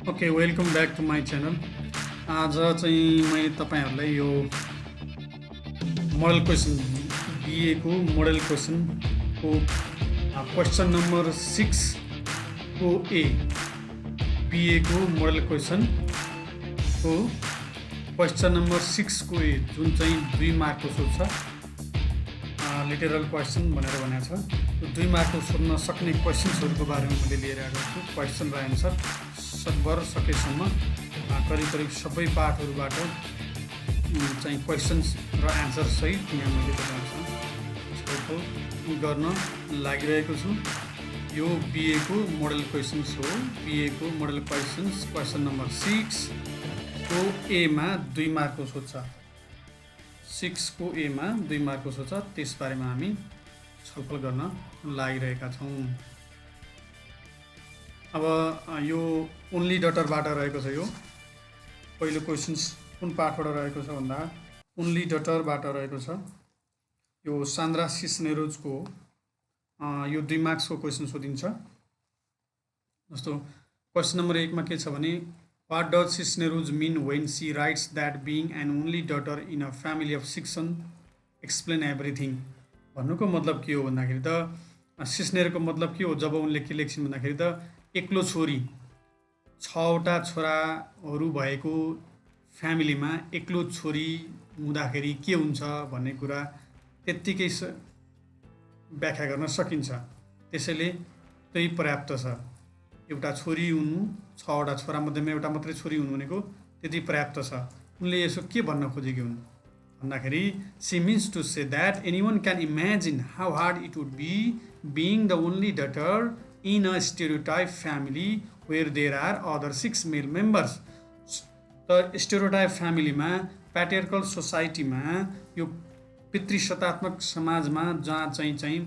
Okay welcome back to my channel. आज चाहिँ मैले तपाईँहरूलाई यो मोडल क्वेसन दिएको मोडल क्वेसनको क्वेसन नम्बर 6 को ए बिएको मोडल क्वेसनको क्वेसन नम्बर 6 को ए जुन चाहिँ 2 मार्कको सोध्छ, लिटरल क्वेसन भनेर भनेको छ। त्यो 2 मार्कको सोध्न सक्ने क्वेसन्सहरूको बारेमा मैले लिएर आएको छु। क्वेसन र एन्सर सकभर सकेसम्म करिब सबै पाठहरूबाट चाहिँ क्वेसन्स र एन्सर सहित यहाँ मैले तपाईँहरूसँग छलफल गर्न लागिरहेको छु। यो बिएको मोडल क्वेसन्स हो। बिएको मोडल क्वेसन्स क्वेसन नम्बर 6 को एमा 2 मार्कको सोध्छ। 6 को एमा 2 मार्कको सोध्छ, त्यसबारेमा हामी छलफल गर्न लागिरहेका छौँ। अब यो ओन्ली डटरबाट रहेको छ। यो पहिलो क्वेसन्स कुन पाठबाट रहेको छ भन्दा ओन्ली डटरबाट रहेको छ। यो सान्द्रा सिस्नेरोजको यो 2 मार्क्सको क्वेसन सोधिन्छ। जस्तो क्वेसन नम्बर 1 मा के छ भने what does Cisneros mean when she writes that being an only daughter in a family of 6 son explain everything. भन्नुको मतलब के हो भन्दाखेरि त सिस्नेरको मतलब के हो जब उनले के लेख्छिन् भन्दाखेरि त एक्लो छोरी 6वटा छोराहरू भएको फ्यामिलीमा एक्लो छोरी हुँदाखेरि के हुन्छ भन्ने कुरा त्यत्तिकै व्याख्या गर्न सकिन्छ। त्यसैले त्यही पर्याप्त छ। एउटा छोरी हुनु, 6वटा छोरा मध्येमा एउटा मात्रै छोरी हुनु भनेको त्यति पर्याप्त छ। उनले यसो के भन्न खोजेकी हुन् भन्दाखेरि she means to say that anyone can imagine how hard it would be being the only daughter in a stereotype family where there are other 6 male members। त स्टेरियोटाइप फ्यामिलीमा प्याट्रियार्कल सोसाइटीमा यो पितृसत्तात्मक समाजमा जहाँ चाहिँ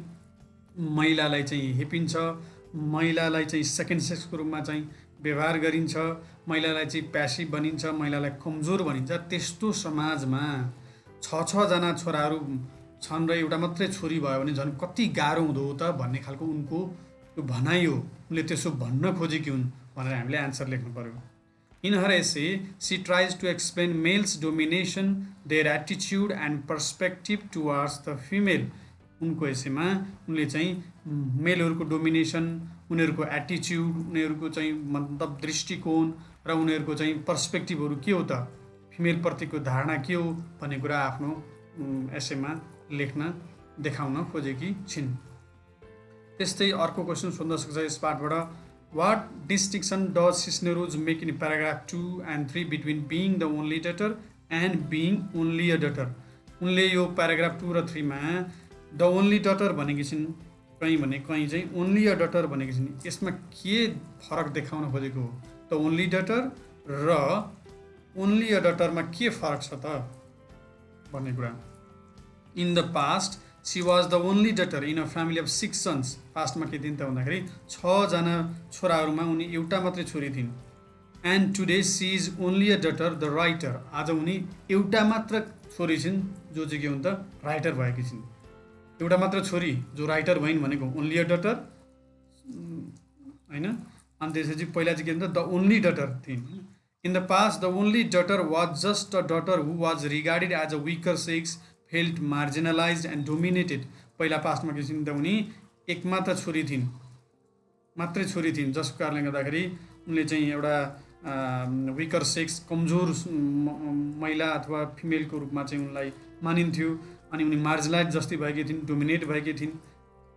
महिलालाई चाहिँ हेपिन्छ, महिलालाई चाहिँ सेकेन्ड सेक्सको रूपमा चाहिँ व्यवहार गरिन्छ, महिलालाई चाहिँ प्यासिभ भनिन्छ, महिलालाई कमजोर भनिन्छ, त्यस्तो समाजमा 6 जना छोराहरू छन् र एउटा मात्रै छोरी भयो भने झन् कति गाह्रो हुँदो हो त भन्ने खालको उनको त्यो भनाइ हो। उनले त्यसो भन्न खोजेकी हुन् भनेर हामीले एन्सर लेख्नु पर्यो। In her essay she tries to explain males domination, their attitude and perspective towards the female. उनको एसेमा उनले चाहिँ मेलहरूको डोमिनेसन, उनीहरूको एटिट्युड, उनीहरूको चाहिँ मतलब दृष्टिकोण र उनीहरूको चाहिँ पर्सपेक्टिभहरू के हो त, फिमेलप्रतिको धारणा के हो भन्ने कुरा आफ्नो एसेमा लेख्न देखाउन खोजेकी छिन्। त्यस्तै अर्को क्वेसन सोध्न सक्छ यस पाठबाट what distinction does Cisneros make in paragraph 2 and 3 between being the only daughter and being only a daughter. उनले यो प्याराग्राफ 2 र 3 मा द ओन्ली डटर भनेकी छिन् कहीँ भने कहीँ चाहिँ ओन्ली अ डटर भनेकी छिन्। यसमा के फरक देखाउन खोजेको हो? द ओन्ली डटर र ओन्ली अ डटरमा के फरक छ त भन्ने कुरा। In the past she was the only daughter in a family of 6 sons. पास्टमा के थिइन् त भन्दाखेरि 6 जना छोराहरूमा उनी एउटा मात्रै छोरी थिइन्। And today she is only a daughter the writer. आज उनी एउटा मात्र छोरी छिन् जो चाहिँ के हुन् त राइटर भएकी छिन्। एउटा मात्र छोरी जो राइटर भइन् भनेको ओन्ली अ डटर होइन। अनि त्यसपछि पहिला चाहिँ के भन्छ द ओन्ली डटर थिइन्। In the past the only daughter was just a daughter who was regarded as a weaker sex, felt marginalised and dominated. पहिला पास्टमा के छिन् त उनी एक मात्र छोरी थिइन्, मात्रै छोरी थिइन्, जसको कारणले गर्दाखेरि उनले चाहिँ एउटा विकर सेक्स, कमजोर महिला अथवा फिमेलको रूपमा चाहिँ उनलाई मानिन्थ्यो। अनि उनी मार्जिनलाइज जस्तै भएकी थिइन्, डोमिनेट भएकी थिइन्।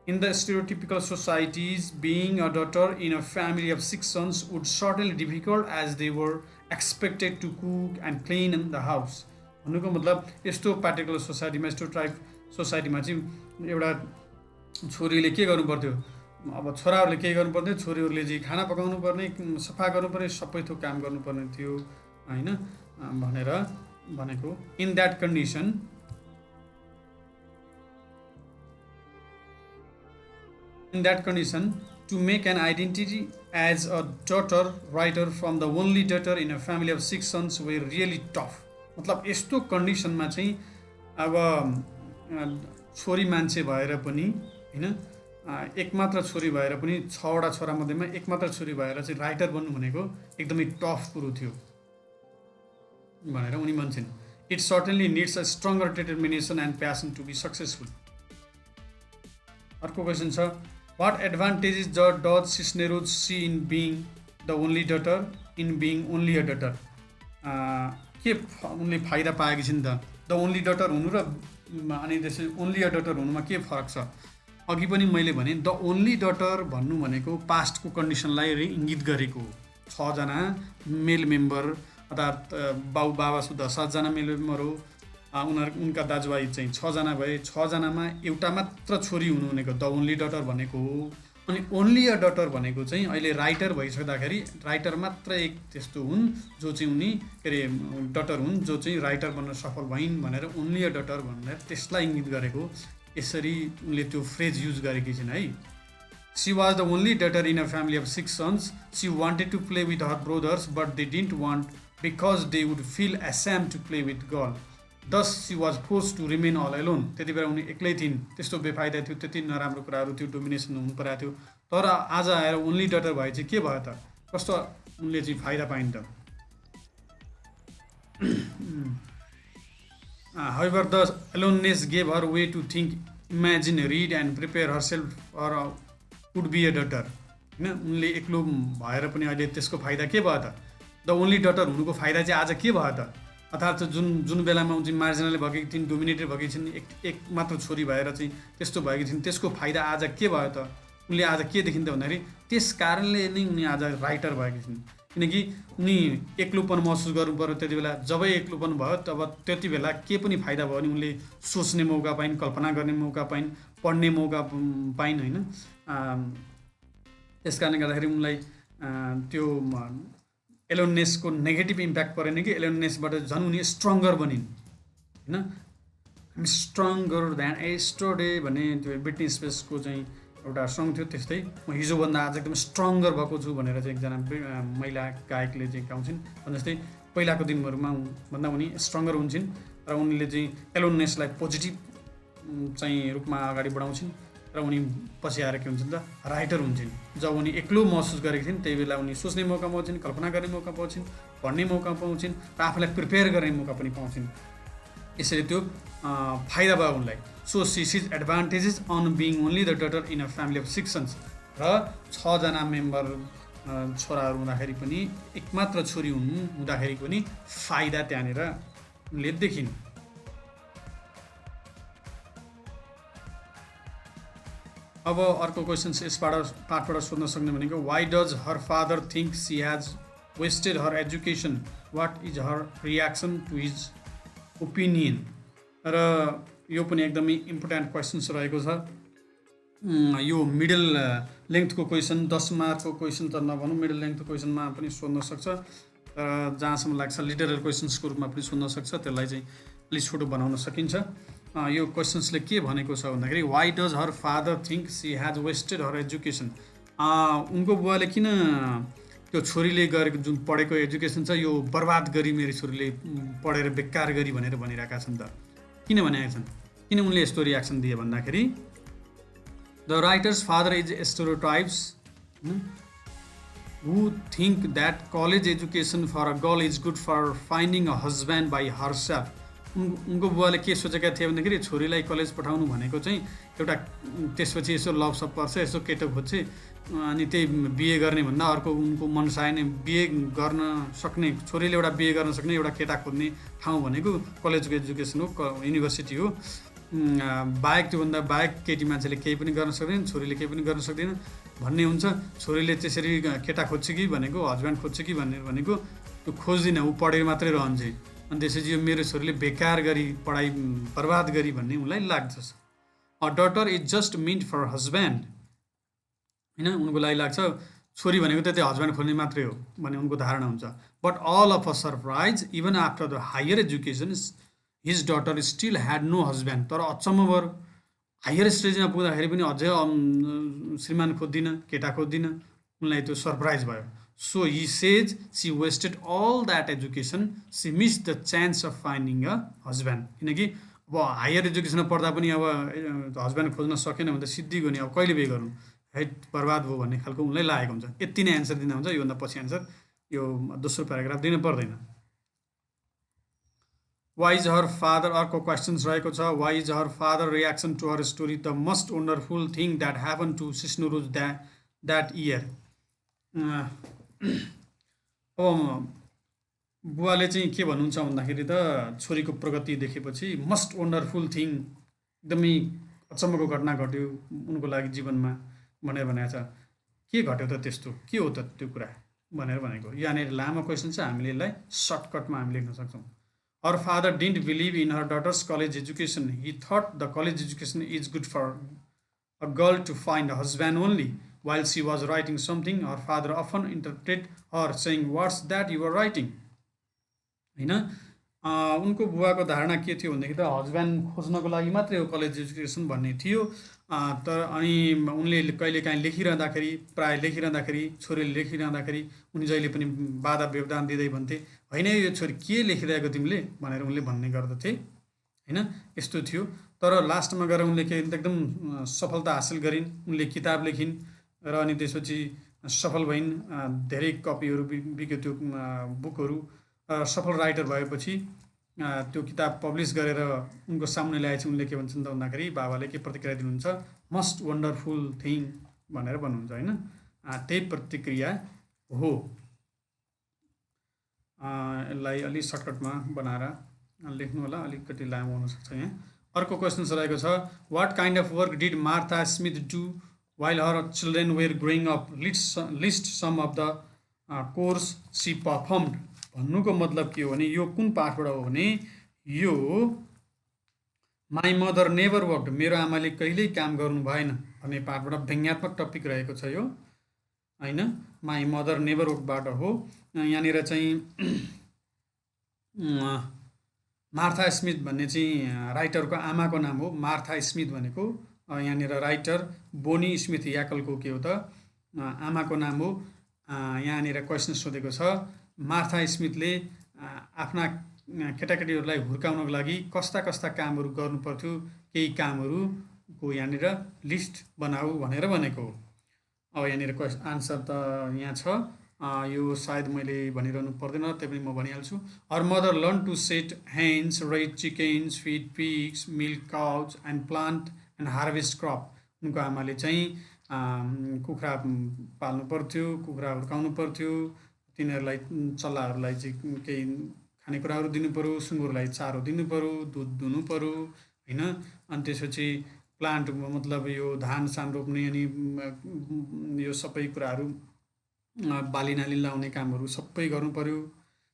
In the stereotypical societies being a daughter in a family of 6 sons would certainly difficult as they were expected to cook and clean in the house. भन्नुको मतलब यस्तो पार्टिकुलर सोसाइटीमा, यस्तो ट्राइब सोसाइटीमा चाहिँ एउटा छोरीले के गर्नु पर्थ्यो, अब छोराहरूले के गर्नु पर्थ्यो, छोरीहरूले चाहिँ खाना पकाउनु पर्ने, सफा गर्नुपर्ने, सबै थोक काम गर्नुपर्ने थियो होइन भनेर भनेको। In that condition to make an identity as a daughter writer from the only daughter in a family of 6 sons were really tough. मतलब यस्तो कन्डिसनमा चाहिँ अब छोरी मान्छे भएर पनि होइन एक मात्र छोरी भएर पनि 6वटा छोरा मध्येमा एक मात्र छोरी भएर चाहिँ राइटर बन्नु भनेको एकदमै टफ कुरो थियो भनेर उनी भन्छन्। It certainly needs a stronger determination and passion to be successful. अर्को क्वेसन छ, what advantages does Cisneros see in being the only daughter in being only a daughter. के उनले फाइदा पाएकी छिन् त द ओन्ली डटर हुनु र अनि त्यसै ओन्ली अ डटर हुनुमा के फरक छ? अघि पनि मैले भने द ओन्ली डटर भन्नु भनेको पास्टको कन्डिसनलाई इङ्गित गरेको हो। 6जना मेल मेम्बर अर्थात् बाउ बाबा सुधा 7जना मेल मेम्बर हो, उनका दाजुभाइ चाहिँ 6जना भए, 6जनामा एउटा मात्र छोरी हुनु भनेको द ओन्ली डटर भनेको हो। अनि ओन्ली अ डटर भनेको चाहिँ अहिले राइटर भइसक्दाखेरि राइटर मात्र एक त्यस्तो हुन् जो चाहिँ उनी के अरे डटर हुन् जो चाहिँ राइटर बन्न सफल भइन् भनेर ओन्ली अ डटर भनेर त्यसलाई इङ्गित गरेको। यसरी उनले त्यो फ्रेज युज गरेकी छिन् है। She was the only daughter in a family of 6 sons. She wanted to play with her brothers but they didn't want because they would feel ashamed to play with girl. Thus she was force to remain all alone. त्यति बेला उनी एक्लै थिइन्, त्यस्तो बेफाइदा थियो, त्यति नराम्रो कुराहरू थियो, डोमिनेसन हुनु परेको थियो। तर आज आएर ओन्ली डटर भए चाहिँ के भयो त, कस्तो उनले चाहिँ फाइदा पाइन् त। However, the aloneness gave her way to think, imagine, read and prepare herself or could be a daughter. हैन, उनले एक्लो भएर पनि अहिले त्यसको फाइदा के भयो त? द ओन्ली डटर हुनुको फाइदा चाहिँ आज के भयो त? अर्थात् जुन बेलामा उनी मार्जिनल भएकी थिइन्, डोमिनेटेड भएकी छिन्, एक मात्र छोरी भएर चाहिँ त्यस्तो भएकी छिन्, त्यसको फाइदा आज के भयो त? उनले आज के देखिन् त भन्दाखेरि त्यस कारणले नै उनी आज राइटर भएकी छिन्। किनकि उनी एक्लोपन महसुस गर्नु पर्यो। त्यति बेला जब एक्लोपन भयो तब त्यति बेला के पनि फाइदा भयो भने उनले सोच्ने मौका पाइन्, कल्पना गर्ने मौका पाइन्, पढ्ने मौका पाइन् होइन। त्यस कारणले गर्दाखेरि उनलाई त्यो एलोननेसको नेगेटिभ इम्प्याक्ट परेन कि एलोननेसबाट झन् उनी स्ट्रङ्गर बनिन् होइन। स्ट्रङ्गर द्यान एस्टरडे भन्ने त्यो ब्रिटनी स्पेसको चाहिँ एउटा सङ थियो, त्यस्तै म हिजोभन्दा आज एकदम स्ट्रङ्गर भएको छु भनेर चाहिँ एकजना महिला गायकले चाहिँ गाउँछिन्। जस्तै पहिलाको दिनहरूमा भन्दा उनी स्ट्रङ्गर हुन्छन् र उनले चाहिँ एलोननेसलाई पोजिटिभ चाहिँ रूपमा अगाडि बढाउँछिन् र उनी पछि आएर के हुन्छन् त राइटर हुन्छन्। जब उनी एक्लो महसुस गरेकी थिइन् त्यही बेला उनी सोच्ने मौका पाउँछिन्, कल्पना गर्ने मौका पाउँछिन्, पढ्ने मौका पाउँछिन् र आफूलाई प्रिपेयर गर्ने मौका पनि पाउँछिन्। यसरी त्यो फाइदा भयो उनलाई। So she sees advantages on being only the daughter in a family of 6 sons। र 6जना मेम्बर छोराहरू हुँदाखेरि पनि एकमात्र छोरी हुँदाखेरि पनि फाइदा त्यहाँनिर उनले देखिन्। अब अर्को क्वेसन पार्टबाट सोध्न सक्ने भनेको why does her father think she has wasted her education, what is her reaction to his opinion. र यो पनि एकदमै इम्पोर्टेन्ट क्वेसन्स रहेको छ। यो मिडल लेन्थको क्वेसन, 10 मार्कको क्वेसन त नभनौँ, मिडल लेन्थको क्वेसनमा पनि सोध्न सक्छ, तर जहाँसम्म लाग्छ लिटरल क्वेसन्सको रूपमा पनि सोध्न सक्छ, त्यसलाई चाहिँ अलिक छोटो बनाउन सकिन्छ। यो क्वेसन्सले के भनेको छ भन्दाखेरि why does her father think she has wasted her education. उनको बुवाले किन त्यो छोरीले गरेको जुन पढेको एजुकेसन छ यो बर्बाद गरी मेरो छोरीले पढेर बेकार गरी भनेर भनिरहेका छन् त? किन भनेका छन्? किन उनले यस्तो रियाक्सन दिए भन्दाखेरि the writer's father is stereotypes who think that college education for a girl is good for finding a husband by herself. उनको बुवाले के सोचेका थिए भन्दाखेरि छोरीलाई कलेज पठाउनु भनेको चाहिँ एउटा त्यसपछि यसो लभ सप पर्छ, यसो केटो खोज्छ, अनि त्यही बिए गर्ने भन्दा अर्को उनको मनसाय नै बिए गर्न सक्ने, छोरीले एउटा बिए गर्न सक्ने एउटा केटा खोज्ने ठाउँ भनेको कलेजको एजुकेसन हो, युनिभर्सिटी हो। बाहेक त्योभन्दा बाहेक केटी मान्छेले केही पनि गर्न सक्दैन, छोरीले केही पनि गर्न सक्दैन भन्ने हुन्छ। छोरीले त्यसरी केटा खोज्छ कि भनेको हस्बेन्ड खोज्छ कि भनेको त्यो खोज्दिनँ, ऊ पढेर मात्रै रहन्छ, अनि त्यसपछि यो मेरो छोरीले बेकार गरी पढाइ बर्बाद गरी भन्ने उनलाई लाग्छ। A daughter is just meant for husband होइन, उनको लागि लाग्छ छोरी भनेको त त्यो हस्बेन्ड खोज्ने मात्रै हो भन्ने उनको धारणा हुन्छ। But all of a surprise even after the higher education his daughter still had no husband. तर अचम्मभर हायर स्टेजमा पुग्दाखेरि पनि अझै श्रीमान खोज्दिनँ, केटा खोज्दिनँ, उनलाई त्यो सरप्राइज भयो। So he says she wasted all that education, she miss the chance of finding a husband. किनकि अब अब हायर एजुकेसनमा पढ्दा पनि अब हस्बेन्ड खोज्न सकेन भने त सिद्धि गयो नि, अब कहिले बिहे गर्नु, है बर्बाद भयो भन्ने खालको उनलाई लागेको हुन्छ। यति नै एन्सर दिँदा हुन्छ, योभन्दा पछि एन्सर यो दोस्रो प्याराग्राफ दिन पर्दैन। वाइ इज हर फादर, अर्को क्वेसन्स रहेको छ, why is her father reaction to her story the most wonderful thing that happen to Cisneros that year. अब बुवाले चाहिँ के भन्नुहुन्छ भन्दाखेरि त छोरीको प्रगति देखेपछि मोस्ट वन्डरफुल थिङ, एकदमै अचम्मको घटना घट्यो उनको लागि जीवनमा भनेर भनेको छ। के घट्यो त त्यस्तो, के हो त त्यो कुरा भनेर भनेको। यहाँनिर लामो क्वेसन छ, हामीले यसलाई सर्टकटमा हामी लेख्न सक्छौँ। Her father didn't believe in her daughter's college education, he thought the college education is good for a girl to find a husband only. While she was writing something, her father often interrupted her, saying, "What's that you are writing?" होइन, उनको बुवाको धारणा के थियो भनेदेखि त husband खोज्नको लागि मात्रै हो कलेज एजुकेसन भन्ने थियो। तर अनि उनले कहिलेकाहीँ लेखिरहँदाखेरि, प्रायः लेखिरहँदाखेरि, छोरीले लेखिरहँदाखेरि उनी जहिले पनि बाधा व्यवधान दिँदै भन्थे, होइन यो छोरी के लेखिरहेको तिमीले भनेर उनले भन्ने गर्दथे, होइन यस्तो थियो। तर लास्टमा गएर उनले के एकदम सफलता हासिल गरिन्, उनले किताब लेखिन् र अनि त्यसपछि सफल भइन्, धेरै कपीहरू बिक्यो त्यो बुकहरू। सफल राइटर भएपछि त्यो किताब पब्लिस गरेर उनको सामुन्ने ल्याएपछि उनले के भन्छन् त भन्दाखेरि, बाबाले के प्रतिक्रिया दिनुहुन्छ, मोस्ट वन्डरफुल थिङ भनेर भन्नुहुन्छ, होइन त्यही प्रतिक्रिया हो। यसलाई अलिक सर्टकटमा बनाएर लेख्नु होला, अलिकति लामो हुनसक्छ। यहाँ अर्को क्वेसन रहेको छ, what kind of work did Martha Smith do while her children were growing up, list some of the chores she performed. भन्नुको मतलब के हो भने यो कुन पाठबाट हो भने यो माई मदर नेभर वर्कड, मेरो आमाले कहिल्यै काम गर्नु भएन भन्ने पाठबाट व्यङ्ग्यात्मक टपिक रहेको छ यो, होइन माई मदर नेभर वर्कबाट हो। यहाँनिर चाहिँ मार्था स्मिथ भन्ने चाहिँ राइटरको आमाको नाम हो। मार्था स्मिथ भनेको यहाँनिर राइटर बोनी स्मिथ याकलको के हो त आमाको नाम हो। यहाँनिर क्वेसन सोधेको छ, मार्था स्मिथले आफ्ना केटाकेटीहरूलाई हुर्काउनको लागि कस्ता कस्ता कामहरू गर्नु पर्थ्यो, केही कामहरूको यहाँनिर लिस्ट बनाऊ भनेर भनेको हो। अब यहाँनिर आन्सर त यहाँ छ, यो सायद मैले भनिरहनु पर्दैन, त्यही पनि म भनिहाल्छु। Her mother learn to set hens, raise chickens, feed pigs, milk cows and plant and harvest crop. उनको आमाले चाहिँ कुखुरा पाल्नु पर्थ्यो, कुखुरा हुर्काउनु पर्थ्यो, तिनीहरूलाई चल्लाहरूलाई चाहिँ केही खानेकुराहरू दिनु पऱ्यो, सुँगुरलाई चारो दिनु पऱ्यो, दुध दुनु पऱ्यो, होइन। अनि त्यसपछि प्लान्ट मतलब यो धान सान रोप्ने अनि यो सबै कुराहरू बालीनाली लाउने कामहरू सबै गर्नु पऱ्यो।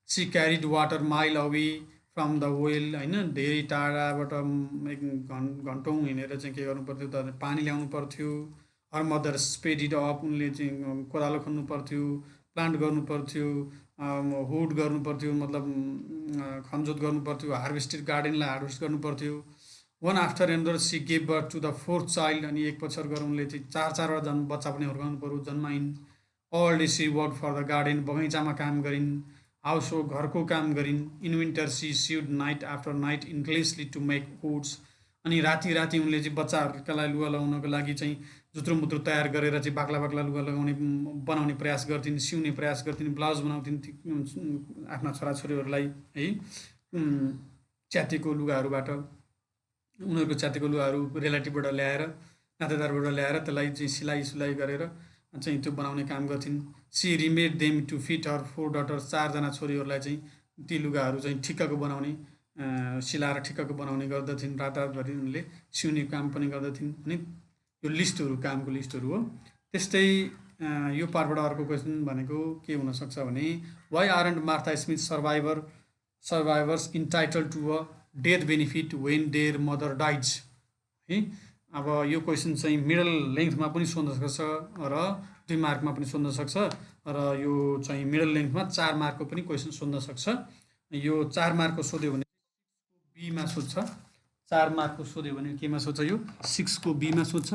She carried water mile away from the well, होइन धेरै टाढाबाट घन्टौँ हिँडेर चाहिँ के गर्नु पर्थ्यो त पानी ल्याउनु पर्थ्यो। Her mother spade it up, उनले चाहिँ कोदालो खन्नु पर्थ्यो, प्लान्ट गर्नु पर्थ्यो, हुड गर्नु पर्थ्यो मतलब खनजोत गर्नु पर्थ्यो, हार्भेस्टेड गार्डनलाई हार्भेस्ट गर्नु पर्थ्यो। One after another she gave birth to the fourth child, अनि एक पछि गएर उनले चाहिँ चारवटा बच्चा पनि हुर्काउनु पऱ्यो, जन्माइन्। All day she work for the garden, बगैँचामा काम गरिन्, हाउस हो घरको काम गरिन्। In winter she sewed night after night endlessly to make hoods, अनि राति राति उनले चाहिँ बच्चाहरूका लागि लुगा लगाउनको लागि चाहिँ जुत्रो मुत्रो तयार गरेर चाहिँ बाक्ला बाक्ला लुगा बनाउने प्रयास गर्थिन्, सिउने प्रयास गर्थिन्, ब्लाउज बनाउँथिन् आफ्ना छोराछोरीहरूलाई है। च्यातेको लुगाहरूबाट, उनीहरूको च्यातेको लुगाहरू रिलेटिभबाट ल्याएर, नातेदारबाट ल्याएर त्यसलाई चाहिँ सिलाइ गरेर चाहिँ त्यो बनाउने काम गर्थिन्। She remade them to fit her 4 daughters, 4जना छोरीहरूलाई चाहिँ ती लुगाहरू चाहिँ ठिक्कको बनाउने, सिलाएर ठिक्कको बनाउने गर्दथिन्। रातभरि उनले सिउने काम पनि गर्दथिन्। अनि यो लिस्टहरू कामको लिस्टहरू हो। त्यस्तै यो पार्टबाट अर्को क्वेसन भनेको के हुनसक्छ भने, why aren't Martha Smith survivors entitle to a death benefit when their mother dies, है। अब यो क्वेसन चाहिँ मिडल लेन्थमा पनि सोध्न सक्छ र 2 मार्कमा पनि सोध्न सक्छ, र यो चाहिँ मिडल लेन्थमा 4 मार्कको पनि क्वेसन सोध्न सक्छ। यो 4 मार्कको सोध्यो भने बीमा सोध्छ, 4 मार्कको सोध्यो भने केमा सोध्छ, यो 6 को बीमा सोध्छ।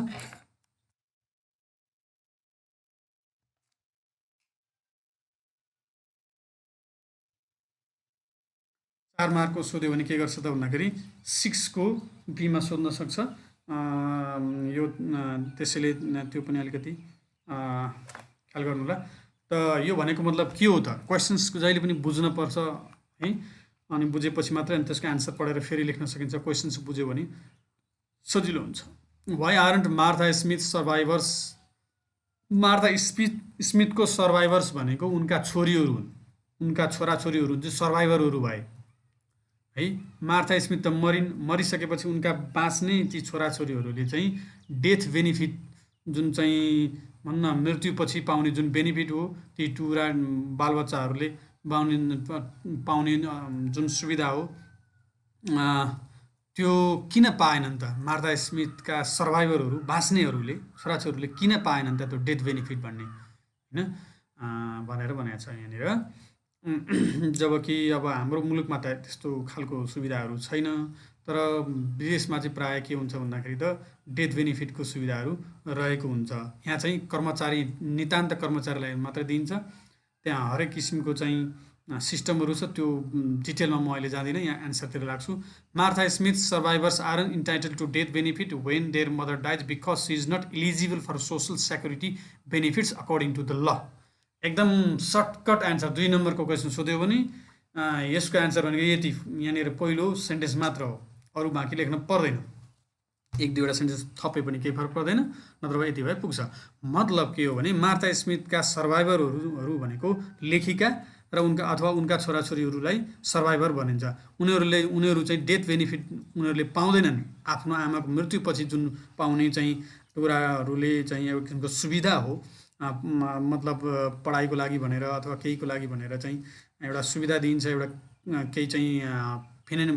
4 मार्कको सोध्यो भने के गर्छ त भन्दाखेरि 6 को बीमा सोध्न सक्छ। यो त्यसैले त्यो पनि अलिकति ख्याल गर्नु होला। त यो भनेको मतलब के हो त, क्वेसन्स जहिले पनि बुझ्न पर्छ है, अनि बुझेपछि मात्रै अनि त्यसको एन्सर पढेर फेरि लेख्न सकिन्छ। क्वेसन्स बुझ्यो भने सजिलो हुन्छ। Why aren't Martha Smith survivors? Martha स्मिथको सर्भाइभर्स भनेको उनका छोरीहरू हुन्, उनका छोराछोरीहरू हुन्, चाहिँ सर्भाइभरहरू भए है। मार्था स्मिथ त मरिसकेपछि उनका बाँच्ने ती छोराछोरीहरूले चाहिँ डेथ बेनिफिट जुन चाहिँ भन्न मृत्युपछि पाउने जुन बेनिफिट हो, ती टुरा बालबच्चाहरूले पाउने जुन सुविधा हो त्यो किन पाएनन् त? मार्था स्मिथका सर्भाइभरहरू, बाँच्नेहरूले, छोराछोरीहरूले किन पाएनन् त त्यो डेथ बेनिफिट भन्ने, होइन भनेर भनेको छ यहाँनिर। जबकि अब हाम्रो मुलुकमा त त्यस्तो खालको सुविधाहरू छैन, तर विदेशमा चाहिँ प्रायः के हुन्छ भन्दाखेरि त डेथ बेनिफिटको सुविधाहरू रहेको हुन्छ। यहाँ चाहिँ कर्मचारी, नितान्त कर्मचारीलाई मात्रै दिइन्छ। त्यहाँ हरेक किसिमको चाहिँ सिस्टमहरू छ, त्यो डिटेलमा म अहिले जाँदिनँ, यहाँ एन्सरतिर लाग्छु। Martha Smith survivors are entitle to death benefit when their mother dies because she is not eligible for social security benefits according to the law. एकदम सर्टकट एन्सर। 2 नम्बरको क्वेसन सोध्यो भने यसको एन्सर भनेको यति, यहाँनिर पहिलो सेन्टेन्स मात्र हो, अरू बाँकी लेख्न पर्दैन। 1-2वटा सेन्टेन्स थपे पनि केही फरक पर्दैन, नत्र यति भए पुग्छ। मतलब के हो भने मार्था स्मिथका सर्भाइभरहरू भनेको लेखिका र उनका अथवा उनका छोराछोरीहरूलाई सर्भाइभर भनिन्छ। उनीहरू चाहिँ डेथ बेनिफिट उनीहरूले पाउँदैनन्। आफ्नो आमाको मृत्युपछि जुन पाउने चाहिँ टुराहरूले चाहिँ एउटा किसिमको सुविधा हो, मतलब पढाइको लागि भनेर अथवा केहीको लागि भनेर चाहिँ एउटा सुविधा दिइन्छ, एउटा केही चाहिँ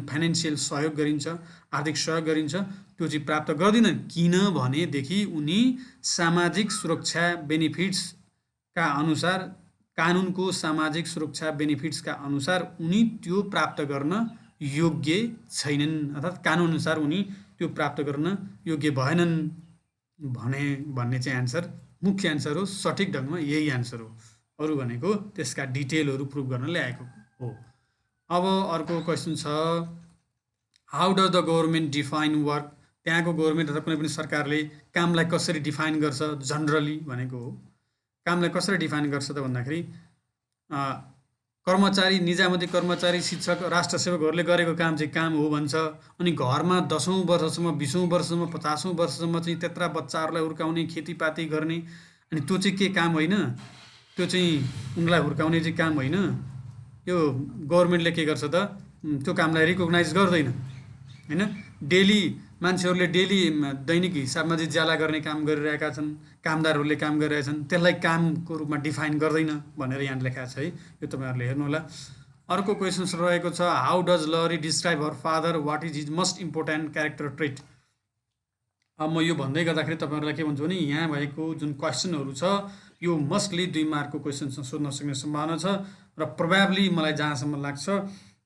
फाइनेन्सियल सहयोग गरिन्छ, आर्थिक सहयोग गरिन्छ, त्यो चाहिँ प्राप्त गर्दिनन्। किनभनेदेखि उनी सामाजिक सुरक्षा बेनिफिट्सका अनुसार, कानुनको सामाजिक सुरक्षा बेनिफिट्सका अनुसार उनी त्यो प्राप्त गर्न योग्य छैनन्, अर्थात् कानुनअनुसार उनी त्यो प्राप्त गर्न योग्य भएनन् भन्ने चाहिँ एन्सर, मुख्य एन्सर हो। सठिक ढङ्गमा यही एन्सर हो। अरू भनेको त्यसका डिटेलहरू प्रुभ गर्न ल्याएको हो। अब अर्को क्वेसन छ, how does the government define work? त्यहाँको गभर्मेन्ट अथवा कुनै पनि सरकारले कामलाई कसरी डिफाइन गर्छ? जनरली भनेको हो। कामलाई कसरी डिफाइन गर्छ त भन्दाखेरि कर्मचारी, निजामती कर्मचारी, शिक्षक, राष्ट्रसेवकहरूले गरेको काम चाहिँ काम हो भन्छ। अनि घरमा 10औँ वर्षसम्म, 20औँ वर्षसम्म, 50औँ वर्षसम्म चाहिँ त्यत्रा बच्चाहरूलाई हुर्काउने, खेतीपाती गर्ने, अनि त्यो चाहिँ के काम होइन? त्यो चाहिँ उनलाई हुर्काउने चाहिँ काम होइन। यो गभर्मेन्टले के गर्छ त? त्यो कामलाई रिकग्नाइज गर्दैन, होइन। डेली मान्छेहरूले डेली दैनिक हिसाबमा चाहिँ ज्याला गर्ने काम गरिरहेका छन्, कामदारहरूले काम गरिरहेका छन्, त्यसलाई कामको रूपमा डिफाइन गर्दैन भनेर यहाँ लेखाएको छ है। यो तपाईँहरूले हेर्नु होला। अर्को क्वेसन रहेको छ, how does Lahiri describe her father? What is his most important character trait? अब म यो भन्दै गर्दाखेरि तपाईँहरूलाई के भन्छु भने यहाँ भएको जुन क्वेसनहरू छ यो मोस्टली 2 मार्कको क्वेसनसँग सोध्न सक्ने सम्भावना छ, र प्रोबेबली मलाई जहाँसम्म लाग्छ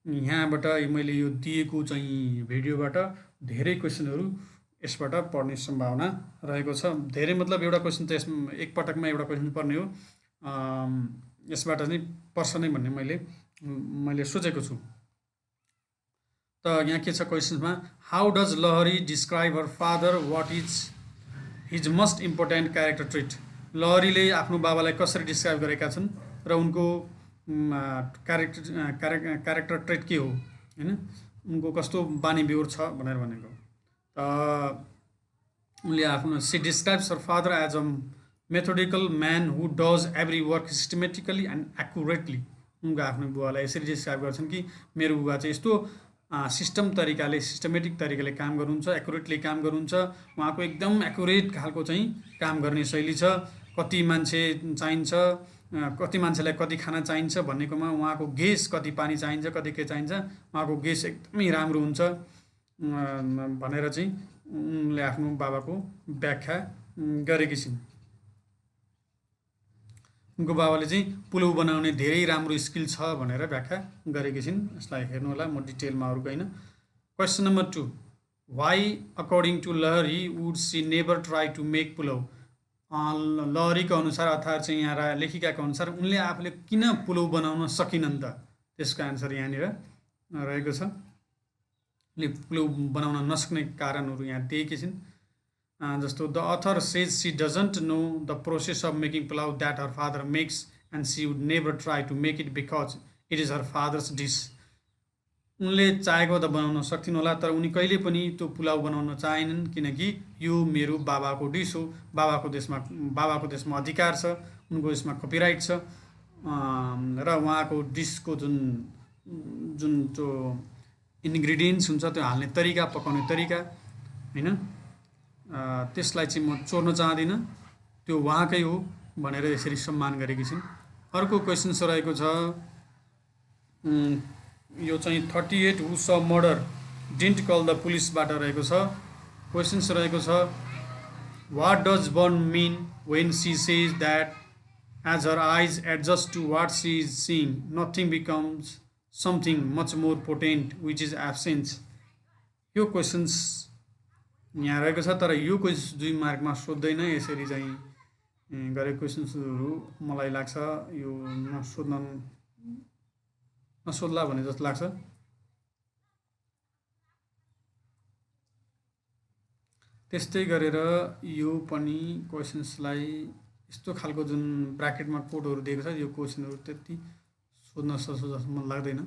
यहाँबाट मैले यो दिएको चाहिँ भिडियोबाट धेरै क्वेसनहरू यसबाट पढ्ने सम्भावना रहेको छ। धेरै मतलब एउटा क्वेसन त यसमा एक पटकमा एउटा क्वेसन पर्ने हो, यसबाट चाहिँ पर्छ नै भन्ने मैले सोचेको छु। त यहाँ के छ क्वेसनमा, how does Lahiri describe her father? What is his most important character trait? लहरीले आफ्नो बाबालाई कसरी डिस्क्राइब गरेका छन् र उनको क्यारेक्टर ट्रेट के हो, होइन, उनको कस्तो बानी बेहोर छ भनेर भनेको। उनले आफ्नो she describes her father as a methodical man who does every work systematically and accurately. उनको आफ्नो बुवालाई यसरी डिस्क्राइब गर्छन् कि मेरो बुबा चाहिँ यस्तो सिस्टमेटिक तरिकाले काम गर्नुहुन्छ, एक्युरेटली काम गर्नुहुन्छ। उहाँको एकदम एक्युरेट खालको चाहिँ काम गर्ने शैली छ। कति मान्छे चाहिन्छ, कति मान्छेलाई कति खाना चाहिन्छ भन्नेकोमा उहाँको गेस, कति पानी चाहिन्छ, कति के चाहिन्छ, उहाँको गेस एकदमै राम्रो हुन्छ भनेर चाहिँ उनले आफ्नो बाबाको व्याख्या गरेकी छिन्। उनको बाबाले चाहिँ पुलाउ बनाउने धेरै राम्रो स्किल छ भनेर व्याख्या गरेकी छिन्। यसलाई हेर्नु होला, म डिटेलमा अरू होइन। Question number 2, why according to Lahiri would she never try to make pulao? लहरीको अनुसार अर्थात् चाहिँ यहाँ लेखिकाको अनुसार उनले आफूले किन पुलाउ बनाउन सकिनन् त? त्यसको एन्सर यहाँनिर रहेको छ। प्लु बनाउन नसक्ने कारणहरू यहाँ दिएकी छिन्। जस्तो the author says she doesn't know the process of making pulao that her father makes and she would never try to make it because it is her father's dish. उनले चाहेको त बनाउन सक्थिन् होला, तर उनी कहिले पनि त्यो पुलाउ बनाउन चाहेनन्, किनकि यो मेरो बाबाको डिस हो। बाबाको देशमा अधिकार छ, उनको यसमा कपिराइट छ, र उहाँको डिसको जुन त्यो इन्ग्रिडियन्ट्स हुन्छ त्यो हाल्ने तरिका, पकाउने तरिका होइन, त्यसलाई चाहिँ म चोर्न चाहदिनँ, त्यो उहाँकै हो भनेर यसरी सम्मान गरेकी छिन्। अर्को क्वेसन रहेको छ, यो चाहिँ 38 who saw murder didn't call the पुलिसबाट रहेको छ। क्वेसन्स रहेको छ, what does Burn mean when she says that as her eyes adjust to what she is seeing nothing becomes something much more potent which is absence. यो questions यहाँ रहेको छ, तर यो क्वेसन्स 2 मार्कमा सोध्दैन। यसरी चाहिँ गरेको क्वेसन्सहरू मलाई लाग्छ यो नसोध्ला भने जस्तो लाग्छ। त्यस्तै गरेर यो पनि क्वेसन्सलाई यस्तो खालको जुन ब्राकेटमा कोडहरू दिएको छ, यो क्वेसनहरू त्यति सोध्न सक्छ जस्तो मलाई लाग्दैन।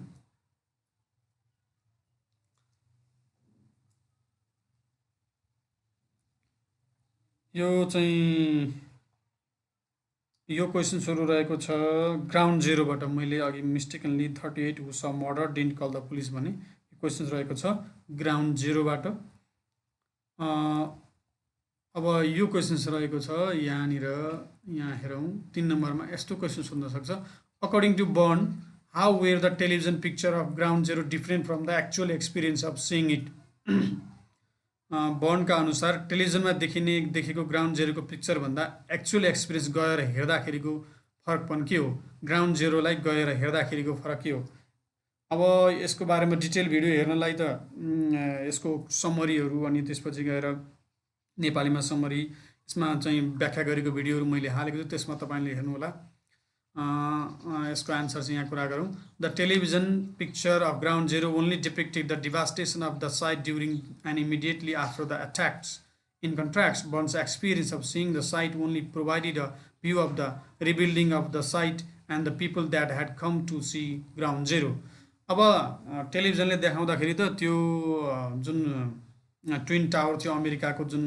यो चाहिँ यो क्वेसन्सहरू रहेको छ ग्राउन्ड जेरोबाट। मैले अघि mistakenly 38 who saw murder didn't call the police भने, क्वेसन्स रहेको छ ग्राउन्ड जेरोबाट। अब यो क्वेसन्स रहेको छ यहाँनिर, यहाँ हेरौँ 3 नम्बरमा यस्तो क्वेसन सोध्न सक्छ, according to Burn how were the television picture of ground zero different from the actual experience of seeing it. बर्नका अनुसार टेलिभिजनमा देखेको ग्राउन्ड जेरोको पिक्चरभन्दा एक्चुअल एक्सपिरियन्स गएर हेर्दाखेरिको फरकपन के हो, ग्राउन्ड जेरोलाई गएर हेर्दाखेरिको फरक के हो। अब यसको बारेमा डिटेल भिडियो हेर्नलाई त यसको समरीहरू अनि त्यसपछि गएर नेपालीमा समरी, यसमा चाहिँ व्याख्या गरेको भिडियोहरू मैले हालेको छु, त्यसमा तपाईँले हेर्नुहोला। यसको आन्सर चाहिँ यहाँ कुरा गरौँ। The television picture of ground zero only depicted the devastation of the site during and immediately after the attacks. In contrast, Burn's experience of seeing the site only provided a view of the rebuilding of the site and the people that had come to see ground zero. अब टेलिभिजनले देखाउँदाखेरि त त्यो जुन twin tower थियो अमेरिकाको, June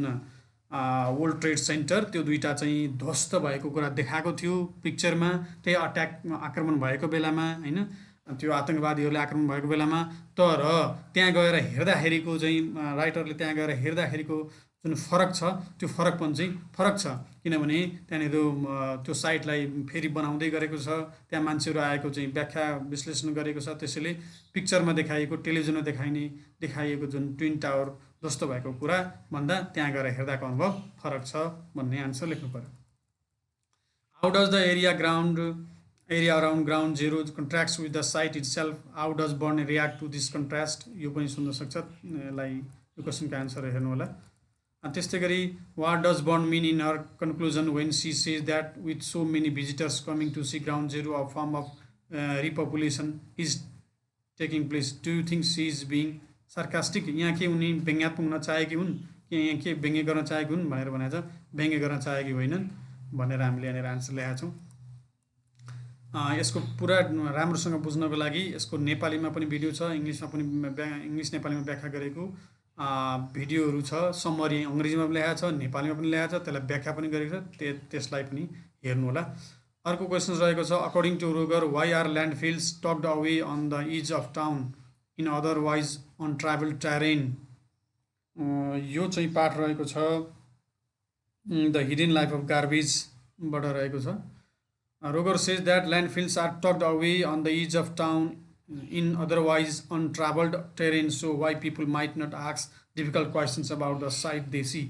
world trade centre, त्यो 2टा चाहिँ ध्वस्त भएको कुरा देखाएको थियो पिक्चरमा, त्यही आक्रमण भएको बेलामा होइन, त्यो आतङ्कवादीहरूले आक्रमण भएको बेलामा। तर त्यहाँ गएर हेर्दाखेरिको चाहिँ राइटरले त्यहाँ गएर हेर्दाखेरिको जुन फरक छ, त्यो फरकपन चाहिँ फरक छ, किनभने त्यहाँनिर त्यो साइटलाई फेरि बनाउँदै गरेको छ, त्यहाँ मान्छेहरू आएको चाहिँ व्याख्या विश्लेषण गरेको छ, त्यसैले पिक्चरमा देखाइएको, टेलिभिजनमा देखाइएको जुन ट्विन टावर ध्वस्त भएको कुरा भन्दा त्यहाँ गएर हेर्दाको अनुभव फरक छ भन्ने आन्सर लेख्नु पर्यो। How does the area around ground zero contracts with the site itself, how does Burn react to this contrast, यो पनि सुन्न सक्छ। यसलाई यो क्वेसनको आन्सर हेर्नु होला। त्यस्तै गरी what does Burn mean in her conclusion when she says that with so many visitors coming to see ground zero a form of repopulation is taking place, do you think she is being sarcastic. यहाँ के उनी व्यङ्ग्यात्मक हुन चाहेकी हुन् कि यहाँ के व्यङ्ग्य गर्न चाहेकी हुन् भनेर भनेको छ, व्यङ्ग्य गर्न चाहेकी होइनन् भनेर हामीले यहाँनिर आन्सर ल्याएका छौँ। यसको पुरा राम्रोसँग बुझ्नको लागि यसको नेपालीमा पनि भिडियो छ, इङ्ग्लिस नेपालीमा व्याख्या गरेको भिडियोहरू छ, समरी अङ्ग्रेजीमा पनि ल्याएको छ, नेपालीमा पनि ल्याएको छ, त्यसलाई व्याख्या पनि गरेको छ, त्यसलाई पनि हेर्नु होला। अर्को क्वेसन रहेको छ, according to Roger why are landfills tucked away on the edge of town in otherwise untravelled terrain. यो चाहिँ पाठ रहेको छ द हिडन लाइफ अफ गार्बेजबाट रहेको छ। Roger says that landfills are tucked away on the edge of town in otherwise untravelled terrain, so why people might not ask difficult questions about the site they see.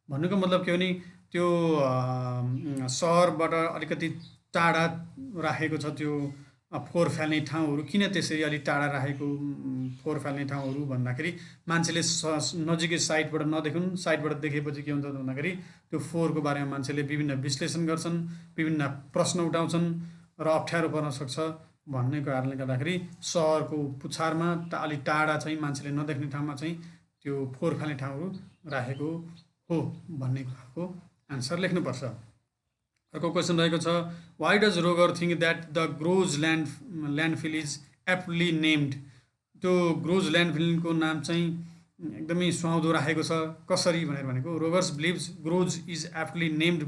भन्नुको मतलब के हो नि, त्यो सहरबाट अलिकति टाढा राखेको छ त्यो फोहोर फाल्ने ठाउँहरू, किन त्यसरी अलिक टाढा राखेको फोहोर फाल्ने ठाउँहरू भन्दाखेरि मान्छेले नजिकै साइटबाट नदेखुन्, साइटबाट देखेपछि के हुन्छ भन्दाखेरि त्यो फोहोरको बारेमा मान्छेले विभिन्न विश्लेषण गर्छन्, विभिन्न प्रश्न उठाउँछन् र अप्ठ्यारो पर्न सक्छ भन्ने कारणले गर्दाखेरि सहरको पुछारमा अलि टाढा चाहिँ मान्छेले नदेख्ने ठाउँमा चाहिँ त्यो फोहोर फाल्ने ठाउँहरू राखेको हो भन्ने कुराको आन्सर लेख्नुपर्छ। अर्को क्वेसन रहेको छ, वाइ डज रोगर think that the grows landfill is aptly named. त्यो ग्रोज ल्यान्डफिलको नाम चाहिँ एकदमै सुहाउँदो राखेको छ, कसरी भनेको Rogers believes grows is aptly named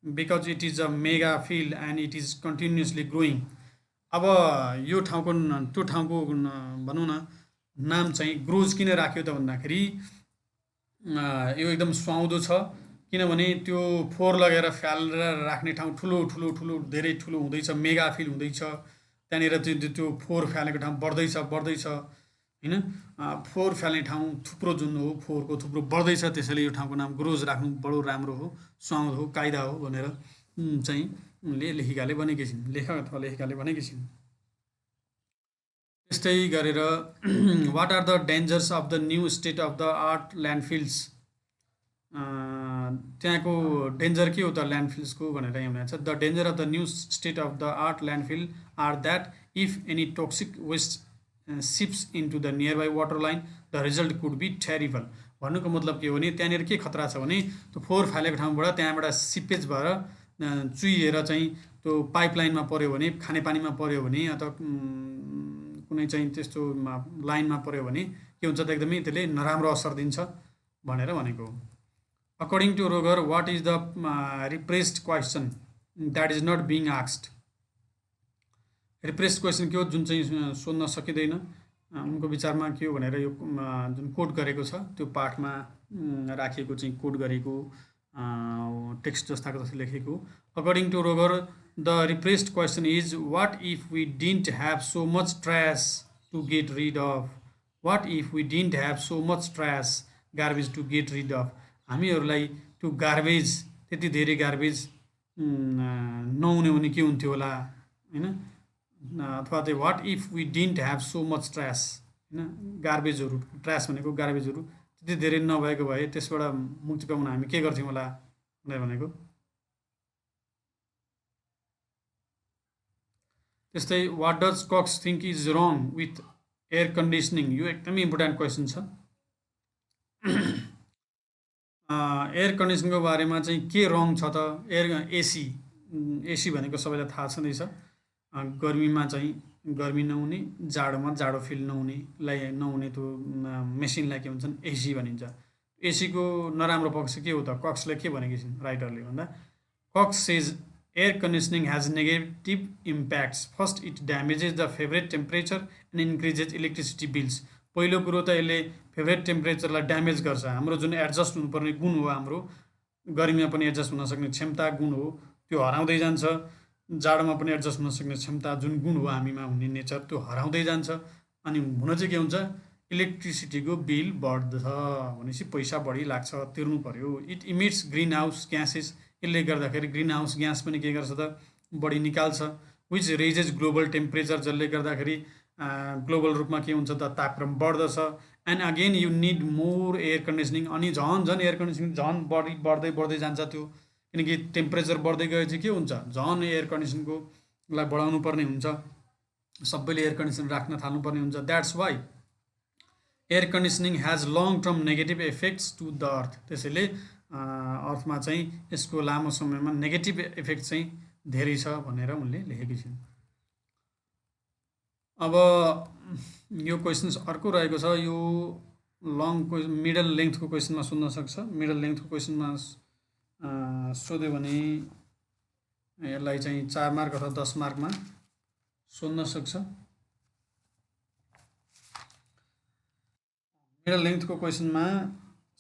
because it is a mega field and it is continuously growing. अब यो ठाउँको त्यो ठाउँको भनौँ न नाम चाहिँ ग्रोज किन राख्यो त भन्दाखेरि यो एकदम सुहाउँदो छ, किनभने त्यो फोहोर लगेर फालेर राख्ने ठाउँ ठुलो ठुलो ठुलो धेरै ठुलो हुँदैछ, मेगा फिल हुँदैछ, त्यहाँनिर त्यो फोहोर फालेको ठाउँ बढ्दैछ होइन, फोहोर फाल्ने ठाउँ थुप्रो जुन हो फोहोरको थुप्रो बढ्दैछ, त्यसैले यो ठाउँको नाम ग्रोज राख्नु बडो राम्रो हो, सुहाउँदो हो, कायदा हो भनेर चाहिँ लेखिकाले भनेकी छिन्, लेखक अथवा लेखिकाले भनेकी छिन्। त्यस्तै गरेर what are the dangers of the new state of the art landfills. त्यहाँको डेन्जर के हो त ल्यान्डफिल्ड्सको भनेर यहाँ भनेको छ, the danger of the new state of the art landfill are that if any toxic waste seeps into the nearby water line the result could be terrible. भन्नुको मतलब के हो भने त्यहाँनिर के खतरा छ भने त्यो फोहोर फालेको ठाउँबाट त्यहाँबाट सिपेज भएर चुहिएर चाहिँ त्यो पाइपलाइनमा पऱ्यो भने, खानेपानीमा पऱ्यो भने अथवा कुनै चाहिँ त्यस्तो लाइनमा पऱ्यो भने के हुन्छ त एकदमै त्यसले नराम्रो असर दिन्छ भनेर भनेको। According to Roger what is the repressed question that is not being asked. Repressed question के हो, जुन चाहिँ सोध्न सकिँदैन, उनको विचारमा के हो भनेर यो जुन कोट गरेको छ त्यो पाठमा राखिएको चाहिँ कोट गरेको टेक्स्ट जस्ताको जस्तो लेखेको। According to Roger the repressed question is what if we didn't have so much trash to get rid of. What if we didn't have so much trash garbage to get rid of. हामीहरूलाई त्यो garbage, त्यति धेरै garbage नहुने भने के हुन्थ्यो होला होइन, अथवा चाहिँ what if we didn't have so much trash होइन, गार्बेजहरू, ट्रास भनेको गार्बेजहरू त्यति धेरै नभएको भए त्यसबाट मुक्ति पाउन हामी के गर्थ्यौँ होला भनेर भनेको। त्यस्तै what does Cox think is wrong with air conditioning. यो एकदमै इम्पोर्टेन्ट क्वेसन छ। एयर कन्डिसनको बारेमा चाहिँ के रङ छ त, एसी भनेको सबैलाई थाहा छँदैछ, गर्मीमा चाहिँ गर्मी नहुने, जाडोमा जाडो फिल नहुने त्यो मेसिनलाई के भन्छन्, एसी भनिन्छ। एसीको नराम्रो पक्ष के हो त, कक्सले के भनेकी छिन् राइटरले भन्दा, Cox says air conditioning has negative impacts. First it damages the favourite temperature and increases electricity bills. पहिलो कुरो त यसले फेभरेट टेम्परेचरलाई ड्यामेज गर्छ, हाम्रो जुन एडजस्ट हुनुपर्ने गुण हो, हाम्रो गर्मीमा पनि एडजस्ट हुन सक्ने क्षमता गुण हो त्यो हराउँदै जान्छ, जाडोमा पनि एडजस्ट हुन सक्ने क्षमता जुन गुण हो हामीमा हुने नेचर त्यो हराउँदै जान्छ। अनि हुन चाहिँ के हुन्छ, इलेक्ट्रिसिटीको बिल बढ्छ भनेपछि पैसा बढी लाग्छ, तिर्नु पर्यो। It emits green house gases. यसले गर्दाखेरि ग्रिन हाउस ग्यास पनि के गर्छ त, बढी निकाल्छ, विच रेजेस ग्लोबल टेम्परेचर, जसले गर्दाखेरि ग्लोबल रूपमा के हुन्छ त, तापक्रम बढ्दछ। And again you need more air conditioning. अनि झन् एयर कन्डिसनिङ झन् बढ्दै जान्छ त्यो, किनकि टेम्परेचर बढ्दै गएपछि के हुन्छ, झन् एयर कन्डिसनको बढाउनु पर्ने हुन्छ, सबैले एयर कन्डिसन राख्न थाल्नुपर्ने हुन्छ। That's why air conditioning has long term negative effects to the earth. त्यसैले अर्थमा चाहिँ यसको लामो समयमा नेगेटिभ इफेक्ट चाहिँ धेरै छ भनेर उनले लेखेकी छिन्। अब यो क्वेसन्स अर्को रहेको छ, यो लङ मिडल लेन्थको क्वेसनमा सोध्न सक्छ। मिडल लेन्थको क्वेसनमा सोध्यो भने यसलाई चाहिँ 4 मार्क अथवा 10 मार्कमा सोध्न सक्छ। मिडल लेन्थको क्वेसनमा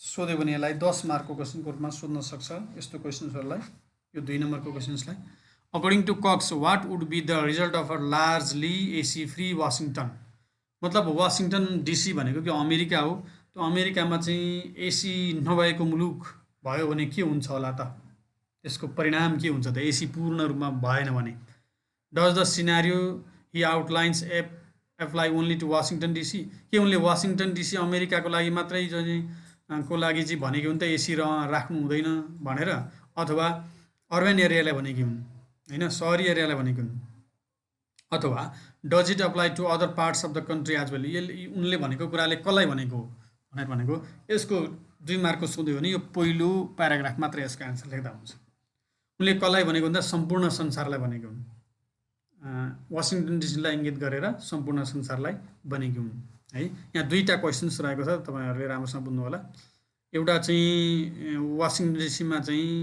सोध्यो भने यसलाई 10 मार्कको क्वेसनको रूपमा सोध्न सक्छ। यस्तो क्वेसन्सहरूलाई, यो 2 नम्बरको क्वेसन्सलाई। According to Cox what would be the result of a largely AC free Washington. मतलब वासिङटन डिसी भनेको कि अमेरिका हो, त्यो अमेरिकामा चाहिँ एसी नभएको मुलुक भयो भने के हुन्छ होला त, त्यसको परिणाम के हुन्छ त, एसी पूर्ण रूपमा भएन भने। Does the scenario he outlines apply only to Washington DC. के उनले वासिङटन डिसी अमेरिकाको लागि मात्रै को लागि चाहिँ भनेकी हुन् त एसी राख्नु हुँदैन भनेर, अथवा अर्बन एरियालाई भनेकी हुन् होइन, सहरी एरियालाई भनेकी हुन्, अथवा does it apply to other parts of the country as well. उनले भनेको कुराले कसलाई भनेको भनेर भनेको यसको 2 मार्कको सोध्यो भने यो पहिलो प्याराग्राफ मात्र यसको एन्सर लेख्दा हुन्छ। उनले कसलाई भनेको भन्दा सम्पूर्ण संसारलाई भनेको हुन्। वासिङटन डिसीलाई इङ्गित गरेर सम्पूर्ण संसारलाई भनेकी हुन् है। यहाँ 2टा क्वेसन्स रहेको छ, तपाईँहरूले राम्रोसँग बुझ्नु होला। एउटा चाहिँ वासिङटन डिसीमा चाहिँ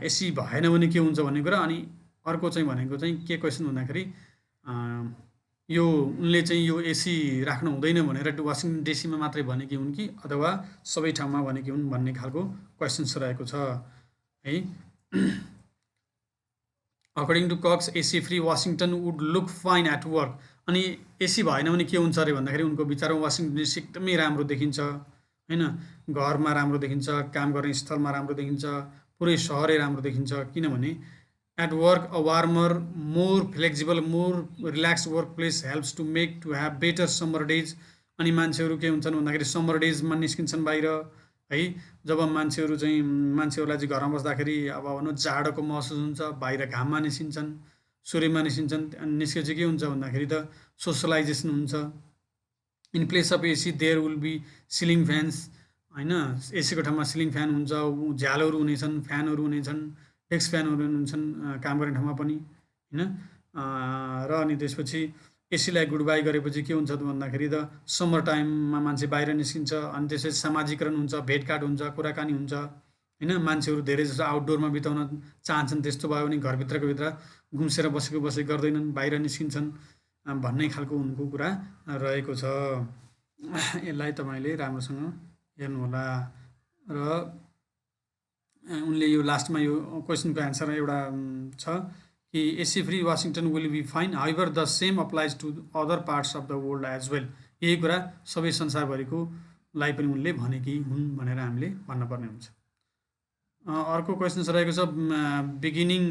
एसी भएन भने के हुन्छ भन्ने कुरा, अनि अर्को चाहिँ भनेको चाहिँ के क्वेसन भन्दाखेरि यो उनले चाहिँ यो एसी राख्नु हुँदैन भनेर वासिङटन डिसीमा मात्रै भनेकी हुन् कि अथवा सबै ठाउँमा भनेकी हुन् भन्ने खालको क्वेसन्स रहेको छ है। According to Cox AC free Washington would look fine at work. अनि एसी भएन भने के हुन्छ अरे भन्दाखेरि उनको विचारमा वासिङटन डिसी एकदमै राम्रो देखिन्छ हैन, घरमा राम्रो देखिन्छ, काम गर्ने स्थलमा राम्रो देखिन्छ, पुरै सहरै राम्रो देखिन्छ। किनभने at work a warmer more flexible more relax work place helps to make to have better summer days. अनि मान्छेहरू के हुन्छन् भन्दाखेरि समर डेजमा निस्किन्छन् बाहिर है। जब मान्छेहरूलाई चाहिँ घरमा बस्दाखेरि अब भनौँ जाडोको महसुस हुन्छ, बाहिर घाममा निस्किन्छन्, सूर्यमा निस्किन्छन्, अनि निस्केपछि के हुन्छ भन्दाखेरि त सोसलाइजेसन हुन्छ। In place of AC there will be ceiling fans होइन, एसीको ठाउँमा सिलिङ फ्यान हुन्छ, झ्यालहरू हुनेछन्, फ्यानहरू हुनेछन्, डेस्क फ्यानहरू हुन्छन् काम गर्ने ठाउँमा पनि होइन। र अनि त्यसपछि एसीलाई गुड बाई गरेपछि के हुन्छ त भन्दाखेरि त समर टाइममा मान्छे बाहिर निस्किन्छ, अनि त्यसपछि सामाजिकरण हुन्छ, भेटघाट हुन्छ, कुराकानी हुन्छ होइन। मान्छेहरू धेरै जस्तो आउटडोरमा बिताउन चाहन्छन्, त्यस्तो भयो भने घरभित्रको भित्र घुम्सेर बसेको गर्दैनन्, बाहिर निस्किन्छन् भन्ने खालको उनको कुरा रहेको छ। यसलाई तपाईँले राम्रोसँग हेर्नु होला। र उनले यो लास्टमा यो क्वेसनको एन्सर एउटा छ कि AC free Washington will be fine however the same applies to other parts of the world as well. यही कुरा सबै संसारभरिकोलाई पनि उनले भनेकी हुन् भनेर हामीले भन्नुपर्ने हुन्छ। अर्को क्वेसन रहेको छ बिगिनिङ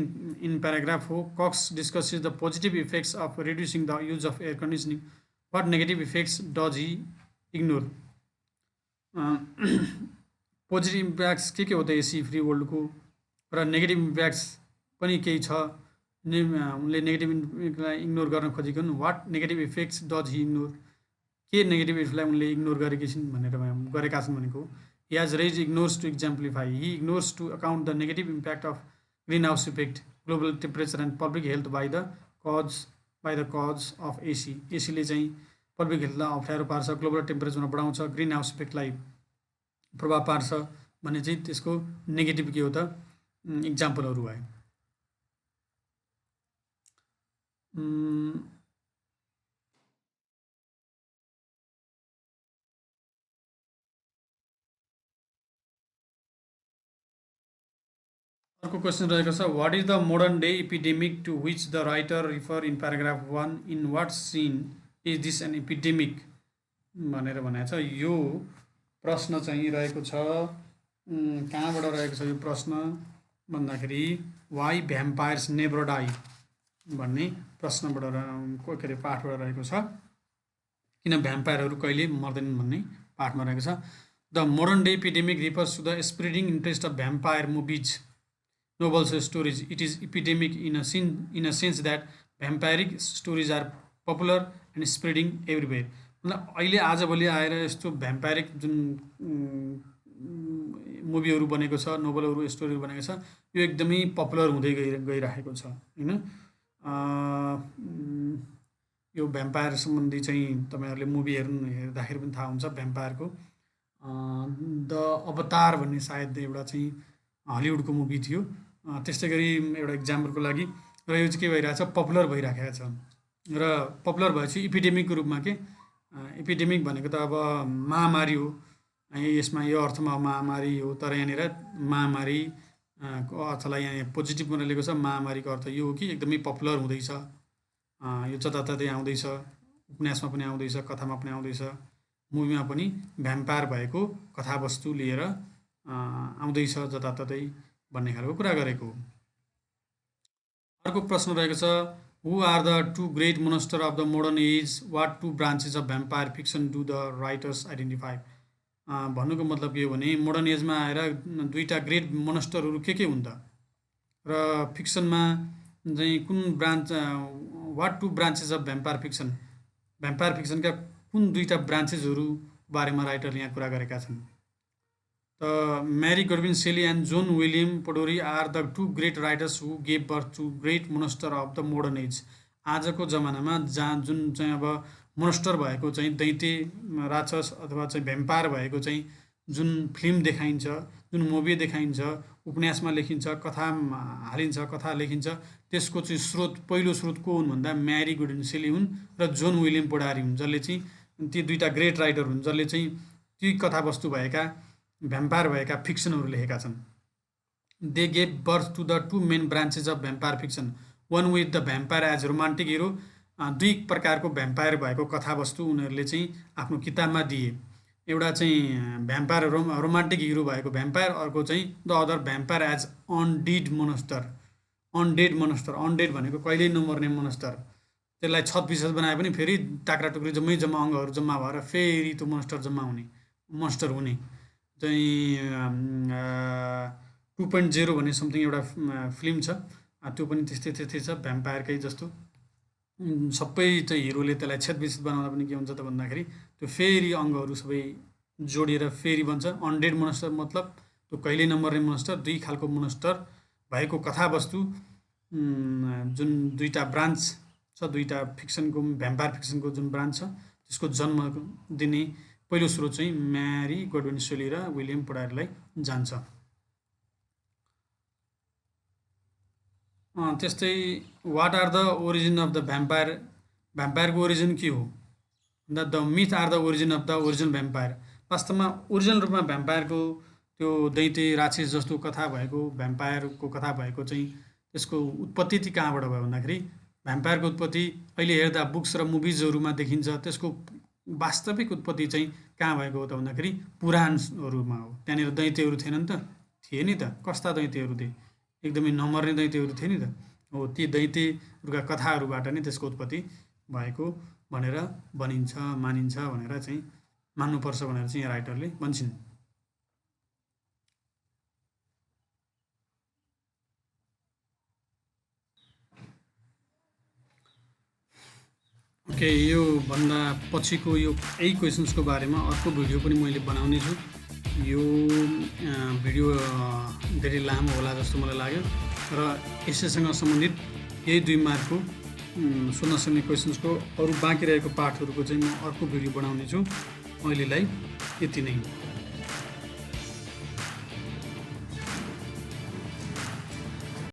इन प्याराग्राफ हो Cox discusses the positive effects of reducing the use of air conditioning, what negative effects does he ignore. Positive impacts के हो त एसी फ्री वर्ल्डको, र नेगेटिभ इम्प्याक्ट्स पनि केही छ। उनले नेगेटिभ इम्प्याक्टलाई इग्नोर गर्न खोजेको हुन्। What negative effects does he ignore, के नेगेटिभ इफेक्टलाई उनले इग्नोर गरेका छन् भनेको he has raised ignores to exemplify. He ignores to account the negative impact of greenhouse effect, global temperature and public health by the cause of AC. AC ले चाहिँ public हेल्थलाई अप्ठ्यारो पार्छ, ग्लोबल टेम्परेचरमा बढाउँछ, ग्रिन हाउस इफेक्टलाई प्रभाव पार्छ भन्ने चाहिँ त्यसको नेगेटिभ के हो त इक्जाम्पलहरू भयो। अर्को क्वेसन रहेको छ what is the modern day epidemic to which the writer refer in paragraph 1 in what sense is this an epidemic भनेर भनेको छ। यो प्रश्न चाहिँ रहेको छ कहाँबाट रहेको छ यो प्रश्न भन्दाखेरि वाइ भ्याम्पायर्स नेभर डाई भन्ने प्रश्नबाट के अरे पाठबाट रहेको छ, किन भ्याम्पायरहरू कहिले मर्दैनन् भन्ने पाठमा रहेको छ। The modern day epidemic refers to the spreading interest of vampire movies novels stories. It is epidemic in a sense that vampiric stories are popular and spreading everywhere. मतलब अहिले आजभोलि आएर यस्तो भ्याम्पायरिक जुन मुभीहरू बनेको छ, नोभलहरू, स्टोरीहरू बनेको छ, यो एकदमै पपुलर हुँदै गइरहेको छ हैन। यो भ्याम्पायर सम्बन्धी चाहिँ तपाईहरुले मुभी हेर्दाखेरि पनि थाहा हुन्छ। भ्याम्पायरको द अवतार भन्ने सायद एउटा चाहिँ हलिउडको मुभी थियो। त्यस्तै गरी एउटा इक्जाम्पलको लागि र यो चाहिँ के भइरहेछ पपुलर भइराखेको छ र पपुलर भएपछि इपिडेमिकको रूपमा के एपिडेमिक भनेको त अब महामारी हो, यसमा यो अर्थमा महामारी हो, तर यहाँनिर महामारी को अर्थलाई यहाँ पोजिटिभ भनेर लेखेको छ। महामारीको अर्थ यो हो कि एकदमै पपुलर हुँदैछ, यो जताततै आउँदैछ, उपन्यासमा पनि आउँदैछ, कथामा पनि आउँदैछ, मुभीमा पनि भ्याम्पायर भएको कथावस्तु लिएर आउँदैछ जताततै भन्ने खालको कुरा गरेको। अर्को प्रश्न रहेको छ who are the two great monster of the modern age, what two branches of vampire fiction do the writers identify. भन्नुको मतलब के हो भने मोडर्न एजमा आएर दुईटा ग्रेट मोनस्टरहरू के हुन् त, र फिक्सनमा चाहिँ कुन branch what 2 branches of vampire fiction, vampire फिक्सनका कुन 2टा ब्रान्चेसहरू बारेमा राइटरले यहाँ कुरा गरेका छन्। त Mary Godwin Shelley and John William Polidori are the 2 great writers who gave birth to great monster of the modern age. आजको जमानामा जहाँ जुन चाहिँ अब मोनस्टर भएको चाहिँ दैत्य राक्षस अथवा चाहिँ भ्याम्पायर भएको चाहिँ जुन फिल्म देखाइन्छ, जुन मुभी देखाइन्छ, उपन्यासमा लेखिन्छ, कथा हालिन्छ, कथा लेखिन्छ, त्यसको चाहिँ स्रोत पहिलो स्रोत को हुन् भन्दा मैरी गोडविन शेली हुन् र जोन विलियम पोडोरी हुन्, जसले चाहिँ ती 2टा ग्रेट राइटर हुन् जसले चाहिँ ती कथावस्तु भएका भ्याम्पायर भएका फिक्सनहरू लेखेका छन्। They gave birth to the 2 main branches of vampire fiction, one with the vampire as romantic hero. 2 प्रकारको भ्याम्पायर भएको कथावस्तु उनीहरूले चाहिँ आफ्नो किताबमा दिए। एउटा चाहिँ भ्याम्पायर रोमान्टिक हिरो भएको भ्याम्पायर, अर्को चाहिँ the other vampire as undead monster. Undead monster, undead भनेको कहिल्यै नमर्ने मोनस्टर, त्यसलाई छतविछत बनाए पनि फेरि टाक्रा टुक्री जम्मा अङ्गहरू जम्मा भएर फेरि त्यो मोनस्टर हुने चाहिँ 2.0 भन्ने समथिङ एउटा फिल्म छ, त्यो पनि त्यस्तै छ, भ्याम्पायरकै जस्तो। सबै चाहिँ हिरोले त्यसलाई छेदविछेद बनाउँदा पनि के हुन्छ त भन्दाखेरि त्यो फेरि अङ्गहरू सबै जोडिएर फेरि बन्छ अनडेड मोनस्टर। मतलब त्यो कहिल्यै नमर्ने मोनस्टर, 2 खालको मोनस्टर भएको कथावस्तु जुन 2टा ब्रान्च छ, 2टा फिक्सनको भ्याम्पायर फिक्सनको जुन ब्रान्च छ त्यसको जन्म दिने पहिलो स्रोत चाहिँ मैरी गोडविन शेली र विलियम पोडोरीलाई जान्छ। त्यस्तै what are the origin of the vampire, भ्याम्पायरको ओरिजिन के हो भन्दा the myth are the origin of the original vampire. वास्तवमा ओरिजिनल रूपमा भ्याम्पायरको त्यो दैत्य राक्षस जस्तो कथा भएको भ्याम्पायरको कथा भएको चाहिँ त्यसको उत्पत्ति चाहिँ कहाँबाट भयो भन्दाखेरि भ्याम्पायरको उत्पत्ति अहिले हेर्दा बुक्स र मुभिजहरूमा देखिन्छ, त्यसको वास्तविक उत्पत्ति चाहिँ कहाँ भएको हो त भन्दाखेरि पुराणहरूमा हो। त्यहाँनिर दैत्यहरू थिएनन् त, थिए नि त, कस्ता दैत्यहरू थिए, एकदमै नमर्ने दैत्यहरू थिए नि त, हो ती दैत्यहरूका कथाहरूबाट नै त्यसको उत्पत्ति भएको भनेर भनिन्छ, मानिन्छ भनेर चाहिँ मान्नुपर्छ भनेर चाहिँ यहाँ राइटरले भन्छन्। ओके, यो भन्दा पछिको यो यही क्वेसन्सको बारेमा अर्को भिडियो पनि मैले बनाउने छु। यो भिडियो धेरै लामो होला जस्तो मलाई लाग्यो र यसैसँग सम्बन्धित यही 2 मार्कको सोध्न सक्ने क्वेसन्सको अरू बाँकी रहेको पाठहरूको चाहिँ म अर्को भिडियो बनाउने छु। अहिलेलाई यति नै।